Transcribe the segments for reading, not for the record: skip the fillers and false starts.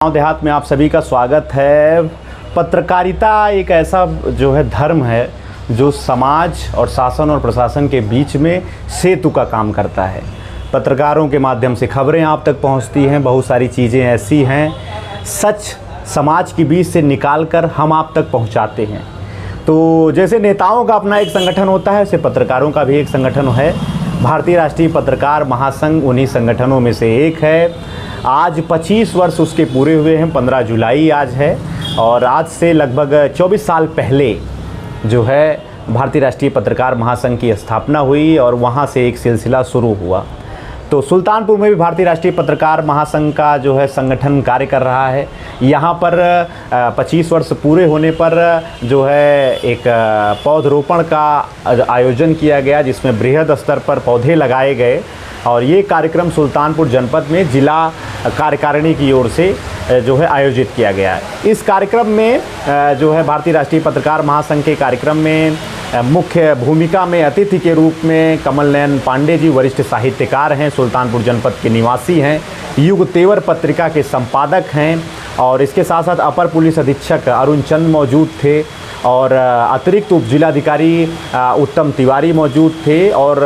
गाँव देहात में आप सभी का स्वागत है। पत्रकारिता एक ऐसा जो है धर्म है जो समाज और शासन और प्रशासन के बीच में सेतु का काम करता है। पत्रकारों के माध्यम से खबरें आप तक पहुंचती हैं। बहुत सारी चीज़ें ऐसी हैं, सच समाज के बीच से निकालकर हम आप तक पहुंचाते हैं। तो जैसे नेताओं का अपना एक संगठन होता है, वैसे पत्रकारों का भी एक संगठन है। भारतीय राष्ट्रीय पत्रकार महासंघ उन्हीं संगठनों में से एक है। आज 25 वर्ष उसके पूरे हुए हैं। 15 जुलाई आज है और आज से लगभग 24 साल पहले जो है भारतीय राष्ट्रीय पत्रकार महासंघ की स्थापना हुई और वहाँ से एक सिलसिला शुरू हुआ। तो सुल्तानपुर में भी भारतीय राष्ट्रीय पत्रकार महासंघ का जो है संगठन कार्य कर रहा है। यहाँ पर 25 वर्ष पूरे होने पर जो है एक पौधरोपण का आयोजन किया गया, जिसमें बृहद स्तर पर पौधे लगाए गए और ये कार्यक्रम सुल्तानपुर जनपद में जिला कार्यकारिणी की ओर से जो है आयोजित किया गया है। इस कार्यक्रम में जो है भारतीय राष्ट्रीय पत्रकार महासंघ के कार्यक्रम में मुख्य भूमिका में अतिथि के रूप में कमल नयन पांडे जी वरिष्ठ साहित्यकार हैं, सुल्तानपुर जनपद के निवासी हैं, युग तेवर पत्रिका के संपादक हैं और इसके साथ साथ अपर पुलिस अधीक्षक अरुण चंद मौजूद थे और अतिरिक्त उप जिलाधिकारी उत्तम तिवारी मौजूद थे और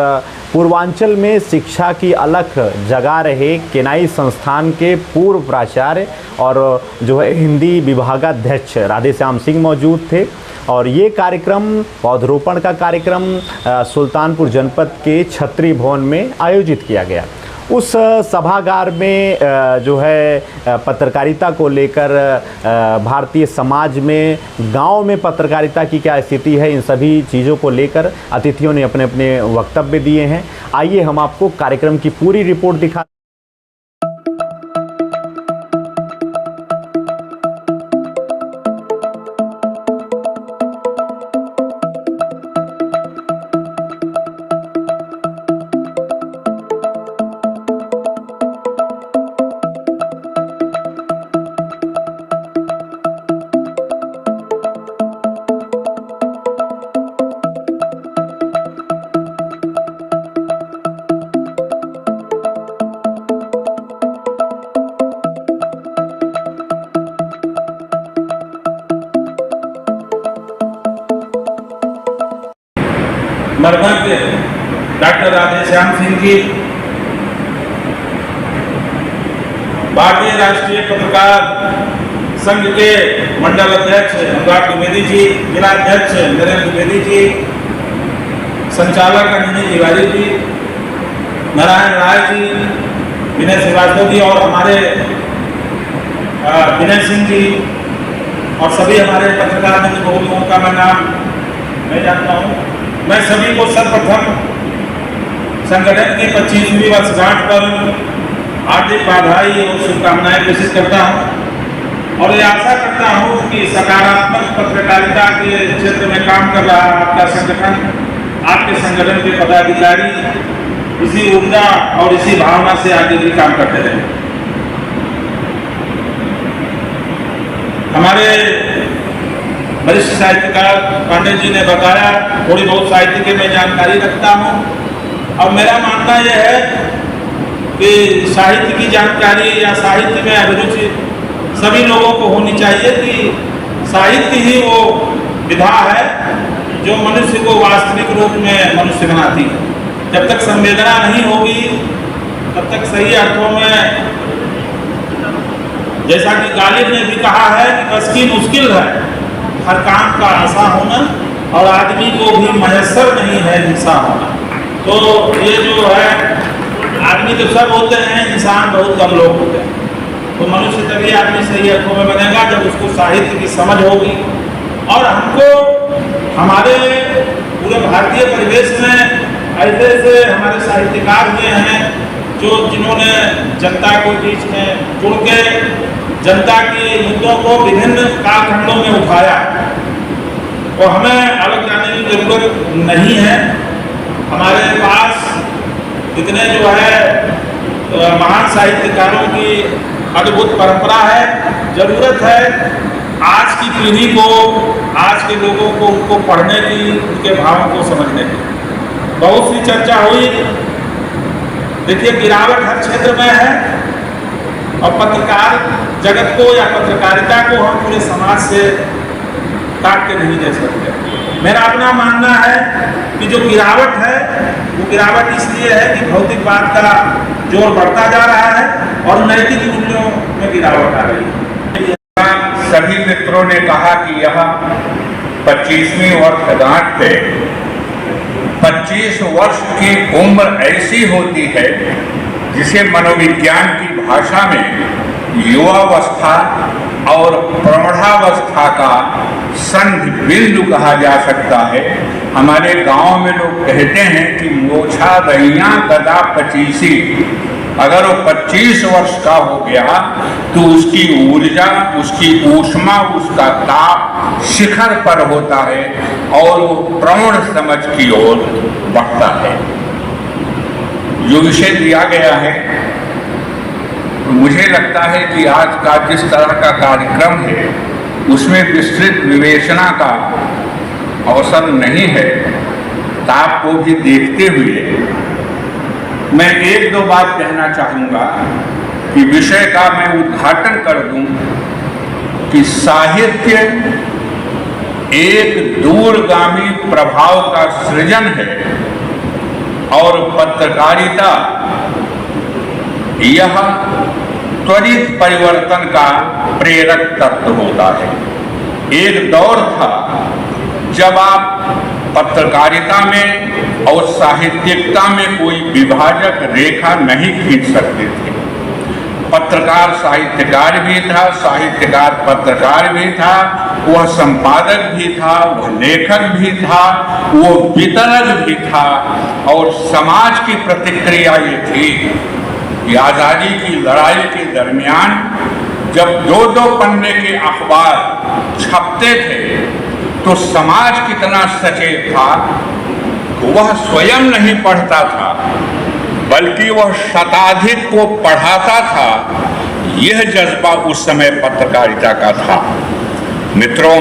पूर्वांचल में शिक्षा की अलख जगा रहे केनाई संस्थान के पूर्व प्राचार्य और जो है हिंदी विभागाध्यक्ष राधेश्याम सिंह मौजूद थे। और ये कार्यक्रम पौधरोपण का कार्यक्रम सुल्तानपुर जनपद के छत्री भवन में आयोजित किया गया। उस सभागार में जो है पत्रकारिता को लेकर भारतीय समाज में गांव में पत्रकारिता की क्या स्थिति है, इन सभी चीज़ों को लेकर अतिथियों ने अपने अपने वक्तव्य दिए हैं। आइए हम आपको कार्यक्रम की पूरी रिपोर्ट दिखा। मरघट डॉक्टर राधेश्याम सिंह जी, भारतीय राष्ट्रीय पत्रकार संघ के मंडल अध्यक्ष अनुराग द्विवेदी जी, जिलाध्यक्ष नरेंद्र द्विवेदी जी, संचालक अंजनी तिवारी जी, नारायण राय जी, विनय श्रीवास्तव जी और हमारे विनय सिंह जी और सभी हमारे पत्रकार मित्र बहुओं का मैं नाम मैं जानता हूँ। मैं सभी को सर्वप्रथम संगठन की 25वीं वर्षगांठ पर हार्दिक बधाई और शुभकामनाएं प्रेषित करता हूं और ये आशा करता हूं कि सकारात्मक पत्रकारिता के क्षेत्र में काम कर रहा आपका संगठन, आपके संगठन के पदाधिकारी इसी ऊर्जा और इसी भावना से आगे भी काम करते रहें। हमारे वरिष्ठ साहित्यकार पांडे जी ने बताया, थोड़ी बहुत साहित्य की मैं जानकारी रखता हूँ और मेरा मानना यह है कि साहित्य की जानकारी या साहित्य में अभिरुचि सभी लोगों को होनी चाहिए कि साहित्य ही वो विधा है जो मनुष्य को वास्तविक रूप में मनुष्य बनाती है। जब तक संवेदना नहीं होगी तब तक सही अर्थों में, जैसा कि गालिब ने भी कहा है कि बस की मुश्किल है हर काम का आशा होना और आदमी को भी मयस्सर नहीं है हिंसा होना। तो ये जो है आदमी तो सब होते हैं, इंसान बहुत कम लोग होते हैं। तो मनुष्य तभी आदमी सही अर्थों में बनेगा जब उसको साहित्य की समझ होगी। और हमको हमारे पूरे भारतीय परिवेश में ऐसे ऐसे हमारे साहित्यकार हुए हैं जिन्होंने जनता को बीच में जुड़ के जनता के मुद्दों को विभिन्न कालखंडों में उठाया। तो हमें अलग जाने की जरूरत नहीं है। हमारे पास इतने जो है महान साहित्यकारों की अद्भुत परंपरा है। जरूरत है आज की पीढ़ी को, आज के लोगों को उनको पढ़ने की, उनके भावों को समझने की। बहुत सी चर्चा हुई। देखिए गिरावट हर क्षेत्र में है, और पत्रकार जगत को या पत्रकारिता को हम पूरे समाज से काट के नहीं दे सकते। मेरा अपना मानना है कि जो गिरावट है वो गिरावट इसलिए है कि भौतिकवाद का जोर बढ़ता जा रहा है और नैतिक मूल्यों में गिरावट आ रही है। सभी मित्रों ने कहा कि यह 25वीं वर्षगांठ पे 25 वर्ष की उम्र ऐसी होती है जिसे मनोविज्ञान की भाषा में युवावस्था और प्रौढ़ावस्था का संधि बिंदु कहा जा सकता है। हमारे गांव में लोग कहते हैं कि मोछा रैया गदा 25। अगर वो 25 वर्ष का हो गया तो उसकी ऊर्जा, उसकी ऊष्मा, उसका ताप शिखर पर होता है और वो प्रौढ़ समझ की ओर बढ़ता है। जो विषय दिया गया है, मुझे लगता है कि आज का जिस तरह का कार्यक्रम है उसमें विस्तृत विवेचना का अवसर नहीं है। ताप को भी देखते हुए मैं एक दो बात कहना चाहूँगा कि विषय का मैं उद्घाटन कर दूं कि साहित्य एक दूरगामी प्रभाव का सृजन है और पत्रकारिता यह त्वरित परिवर्तन का प्रेरक तत्व होता है। एक दौर था जब आप पत्रकारिता में और साहित्यिकता में कोई विभाजक रेखा नहीं खींच सकते थे। पत्रकार साहित्यकार भी था, साहित्यकार पत्रकार भी था, वह संपादक भी था, वह लेखक भी था, वो वितरक भी था। और समाज की प्रतिक्रिया ये थी कि आज़ादी की लड़ाई के दरमियान जब दो दो पन्ने के अखबार छपते थे तो समाज कितना सचेत था। वह स्वयं नहीं पढ़ता था बल्कि वह शताधिक को पढ़ाता था। यह जज्बा उस समय पत्रकारिता का था। मित्रों,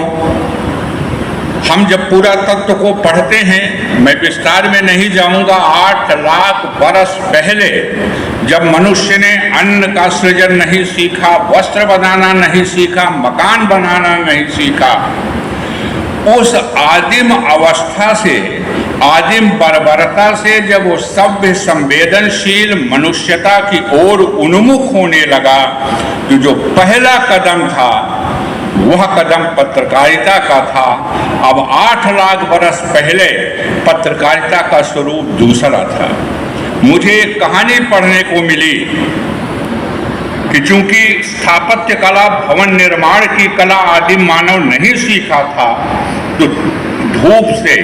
हम जब पूरा तत्व को पढ़ते हैं, मैं विस्तार में नहीं जाऊंगा, 8 लाख बरस पहले जब मनुष्य ने अन्न का सृजन नहीं सीखा, वस्त्र बनाना नहीं सीखा, मकान बनाना नहीं सीखा, उस आदिम अवस्था से, आदिम बर्बरता से जब वो सभ्य संवेदनशील मनुष्यता की ओर उन्मुख होने लगा तो जो पहला कदम था वह कदम पत्रकारिता का था। अब 8 लाख बरस पहले पत्रकारिता का स्वरूप दूसरा था। मुझे एक कहानी पढ़ने को मिली कि चूंकि स्थापत्य कला, भवन निर्माण की कला आदिम मानव नहीं सीखा था तो धूप से,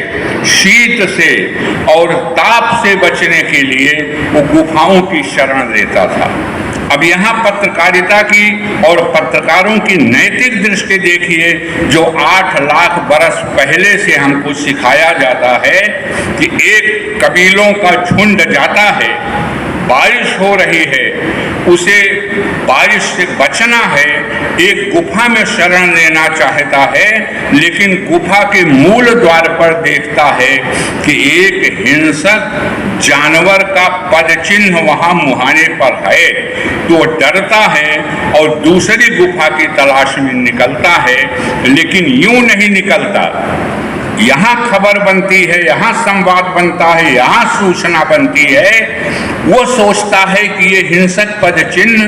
शीत से और ताप से बचने के लिए वो गुफाओं की शरण लेता था। अब यहाँ पत्रकारिता की और पत्रकारों की नैतिक दृष्टि देखिए, जो 8 लाख बरस पहले से हमको सिखाया जाता है कि एक कबीलों का झुंड जाता है, बारिश हो रही है, उसे बारिश से बचना है, एक गुफा में शरण लेना चाहता है, लेकिन गुफा के मूल द्वार पर देखता है कि एक हिंसक जानवर का पदचिन्ह वहां मुहाने पर है, तो डरता है और दूसरी गुफा की तलाश में निकलता है। लेकिन यूं नहीं निकलता, यहाँ खबर बनती है, यहाँ संवाद बनता है, यहाँ सूचना बनती है। वो सोचता है कि ये हिंसक पद चिन्ह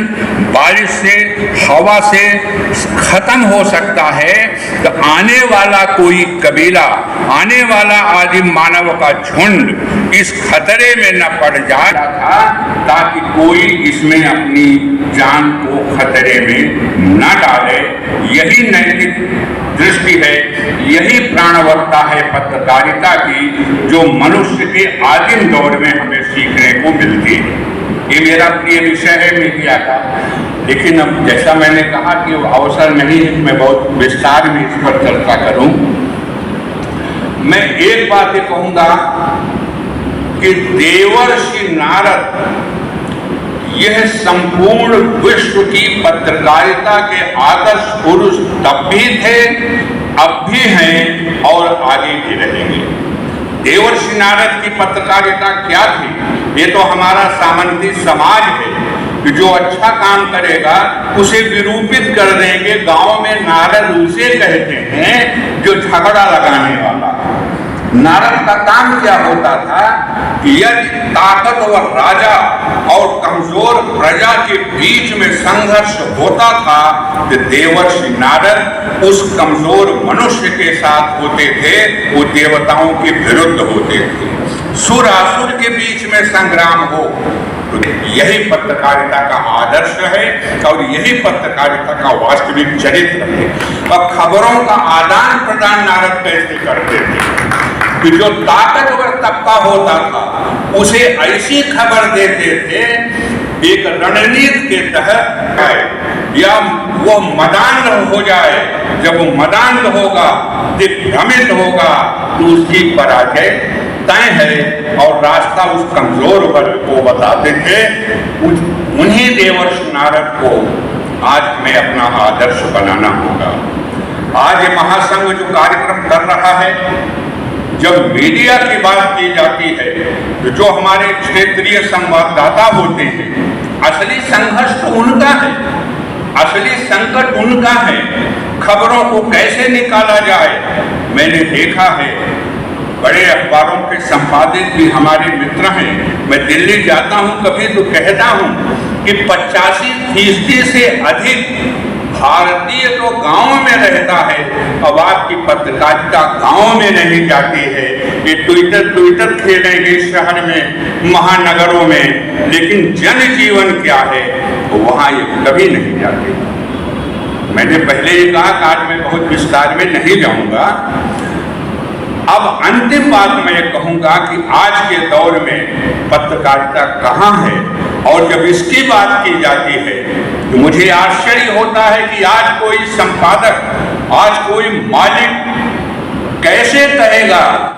बारिश से, हवा से खत्म हो सकता है, तो आने वाला कोई कबीला, आने वाला आदिम मानव का झुंड इस खतरे में न पड़ जाए था ताकि कोई इसमें अपनी जान को खतरे में न डाले। यही नैतिक दृष्टि है, यही प्राणवत्ता है पत्रकारिता की, जो मनुष्य के आदिम दौर में हमें सीखने को मिलती है। ये मेरा प्रिय विषय है मीडिया का, लेकिन अब जैसा मैंने कहा कि वो अवसर नहीं है, मैं बहुत विस्तार में इस पर चर्चा करूं। मैं एक बात ये कहूंगा कि देवर्षि नारद यह संपूर्ण विश्व की पत्रकारिता के आदर्श पुरुष तब भी थे, अब भी हैं और आगे भी रहेंगे। देवर्षि नारद की पत्रकारिता क्या थी? ये तो हमारा सामंती समाज है, कि जो अच्छा काम करेगा उसे विरूपित कर देंगे। गांव में नारद उसे कहते हैं जो झगड़ा लगाने वाला। नारद का काम क्या होता था कि यदि ताकतवर राजा और कमजोर प्रजा के बीच में संघर्ष होता था तो देवर्षि नारद उस कमजोर मनुष्य के साथ होते थे, वो देवताओं के विरुद्ध होते थे। सुर असुर के बीच में संग्राम हो, तो यही पत्रकारिता का आदर्श है और यही पत्रकारिता का वास्तविक चरित्र है। और खबरों का आदान प्रदान नारद कैसे करते थे कि जो ताकतवर तबका होता था उसे ऐसी खबर देते थे एक रणनीति के तहत या वो मदान हो जाए। जब वो मदान होगा, दिग्भ्रमित होगा, तो उसकी पराजय तय है और रास्ता उस कमजोर वर्ग को बताते थे। उन्हीं देवर्षि नारद को आज हमें अपना आदर्श बनाना होगा। आज ये महासंघ जो कार्यक्रम कर रहा है, जब मीडिया की बात की जाती है तो जो हमारे क्षेत्रीय संवाददाता होते हैं, असली संघर्ष तो उनका है, असली संकट उनका है। खबरों को कैसे निकाला जाए, मैंने देखा है बड़े अखबारों के संपादक भी हमारे मित्र हैं। मैं दिल्ली जाता हूं कभी तो कहता हूं कि 85% से अधिक भारतीय तो गांव में रहता है। अब आपकी पत्रकारिता गांव में नहीं जाती है। ये ट्विटर खेलेंगे शहर में, महानगरों में, लेकिन जनजीवन क्या है तो वहां ये कभी नहीं जाते। मैंने पहले ही कहा कि आज मैं बहुत विस्तार में नहीं जाऊंगा। अब अंतिम बात मैं कहूंगा कि आज के दौर में पत्रकारिता कहाँ है, और जब इसकी बात की जाती है तो मुझे आश्चर्य होता है कि आज कोई संपादक, आज कोई मालिक कैसे कहेगा